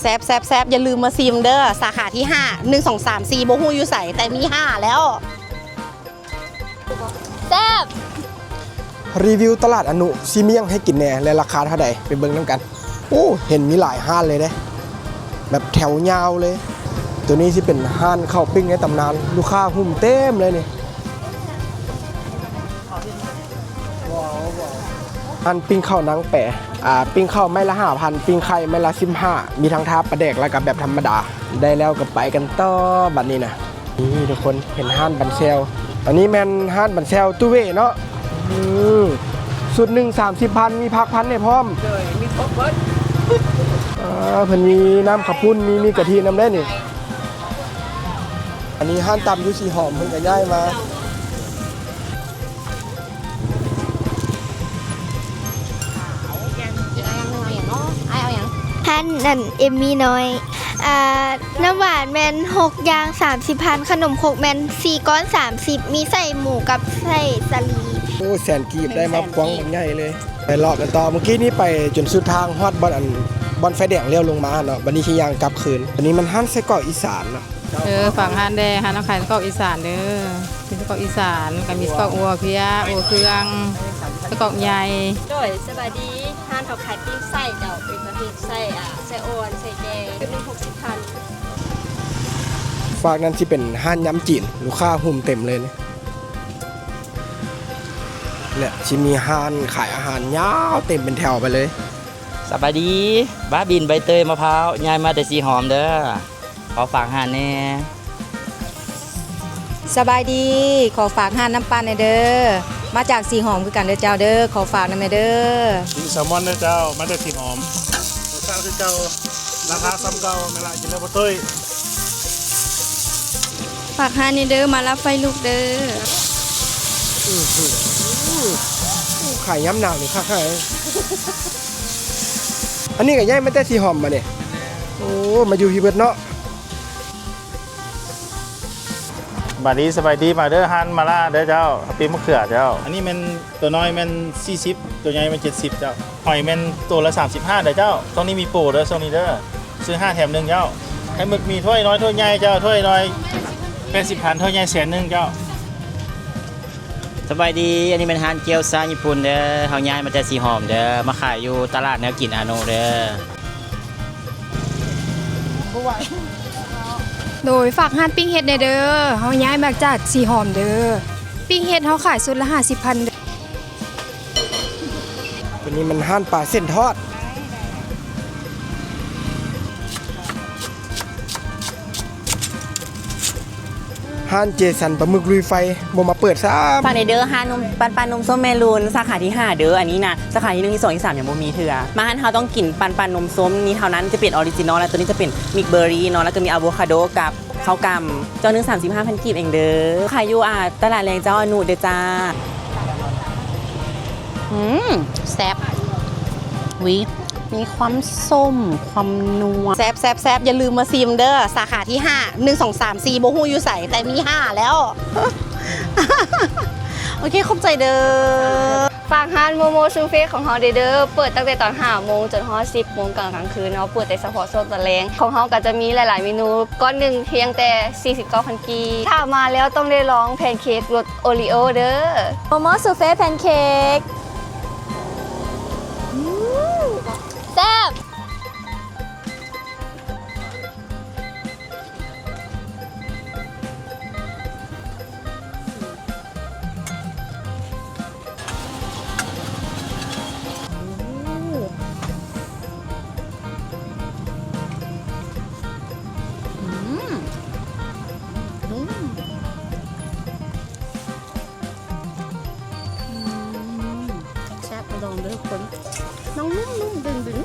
แซบอย่าลืมมาซิมเด้อสาขาที่5 1 2 3 4โบฮูอยู่ใส่แต่มี5แล้วแซบรีวิวตลาดอนุซีเมียงให้กินแน่และราคาเท่าใดไปเบิ่งน้ำกันโอ้เห็นมีหลายห้านเลยเด้แบบแถวยาวเลยตัวนี้ที่เป็นห้านข้าวปิ้งในตำนานลูกค้าหุ่มเต็มเลยนี่ห้านปิ้งข้าวนังแปะปิ้งข้าวไม่ละ5,000ปิ้งไข่ไม่ละ15มีทั้งทาปลาแดกแล้วก็แบบธรรมดาได้แล้วก็ไปกันต่อบัดนี้นะนี่ทุกคนเห็นห้านบันเซลอันนี้แมนห้านบันเซลตู้เว่เนาะสุดหนึ่ง30,000มีพักพันให้พร้อมมีครบเบิดเพิ่นมีน้ำขับปุ้นมีกะทิน้ำได้นี่อันนี้ห้านตำยุสีหอมเพิ่นก็ย้ายมาท่านนั่นเอมมี่น้อยน้ำหวานแมน6อย่าง30,000ขนม6แมน4ก้อน30มีใส่หมูกับใส่สลีโอ้แสนกีบได้มาพวงใหญ่เลยไปเลาะกันต่อเมื่อกี้นี้ไปจนสุดทางฮอดบอนไฟแดงเลี้ยวลงมาเนาะวันนี้ขี้ยางกลับคืนอันนี้มันห้านไส้กรอกอีสานเนาะฝั่งห้านแดงห้านน้ำไข่ไส้กรอกอีสานเด้อเป็นไส้กรอกอีสานกับมีไส้กรอกอัวเพี้ยอัวเครื่องไส้กรอกใหญ่โดยสบายดีห้านเขาขายปิ้งไส้เจ้าเป็นประเภทไส้ไส้อ่อนไส้แดงเป็น60,000ฝากนั้นที่เป็นห้านย้ำจีนลูกค้าหุ่มเต็มเลยเนี่ยที่มีห้านขายอาหารยาวเต็มเป็นแถวไปเลยสบายดีบ้าบินใบเตยมะพร้าวยายมาแต่สีหอมเด้อขอฝากหานแน่สบายดีขอฝากห้านน้ำปลาในเด้อมาจากสีหอมคือกันเด้อเจ้าเด้อขอฝากนำเด้อปิ้งแซลมอนเด้อเจ้ามาจากสีหอมรสชาติคือเก่าราคาซ้ำเก่าเวลากินแล้วบ่ต้ยฝากห้านนี่เด้อมารับไฟลูกเด้อขายย้ำหนาวนี่ค่ะขายอันนี้ก็ย่ายไม่ได้สีหอมมาเนี่ยโอ้มาอยู่พี่เบิร์ดเนาะบาดีสบายดีมาเด้อฮันมาล่าเด้อเจ้าปีมะเขือเจ้าอันนี้มันตัวน้อยมัน40ตัวใหญ่มัน70เจ้าหอยมันตัวละ35เด้อเจ้าตรงนี้มีโปรเด้อโซนี้เด้อซื้อ5แถม1เจ้าให้หมึกมีถ้วยน้อยถ้วยใหญ่เจ้าถ้วยน้อย80,000ถ้วยใหญ่100,000เจ้าสบายดีอันนี้เป็นฮานเกี๊ยวซ่าญี่ปุ่นเด้อเฮาย้ายมาแต่สีหอมเด้อมาขายอยู่ตลาดแนวกินอาโนเด้อโดยฝากห้านปิ้งเฮ็ดในเด้อเฮาย้ายมาจากสีหอมเด้อปิ้งเฮ็ดเฮาขายสุดละ50,000เด้อตัวนี้มันห้านปลาเส้นทอดห้านเจสันปลาหมึกลุยไฟบ่มาเปิดซ้ฝากในเด้อห้านนมปันนมส้มเมลูนสาขาที่5เด้ออันนี้นะสาขาที่1ที่2ที่3อย่างบ่มีเถื่อมาห้านเฮาต้องกินปันนมส้มนี้เท่านั้นจะเป็นออริจินอลแล้วตัวนี้จะเป็นมิกเบอร์รี่เนาะแล้วก็มีอะโวคาโดกับข้าวกำเจ้านึง35,000 กีบเองเด้อขายอยู่ตลาดแรงเจ้าอนุเด้อจ้าแซ่บวิมีความส้มความนัวแซบอย่าลืมมาซิมเด้อสาขาที่5 1 2 3 4โบฮูอยู่ใส่แต่มี5แล้ว โอเคขอบใจเด้อฝากห้านโมโมซูเฟ่ของเฮาเด้อเปิดตั้งแต่ตอน5 โมงจนฮอด10 โมงกลางคืนเนาะเปิดแต่เฉพาะช่วงตอนแลงของเฮาก็จะมีหลายๆเมนูก้อนหนึ่งเพียงแต่49,000 กีบถ้ามาแล้วต้องได้ลองแพนเค้กรสโอริโอเด้อโมโมซูเฟ่แพนเค้กแซ่บแซ่บลองเด้อคนน้องนุ่มดึง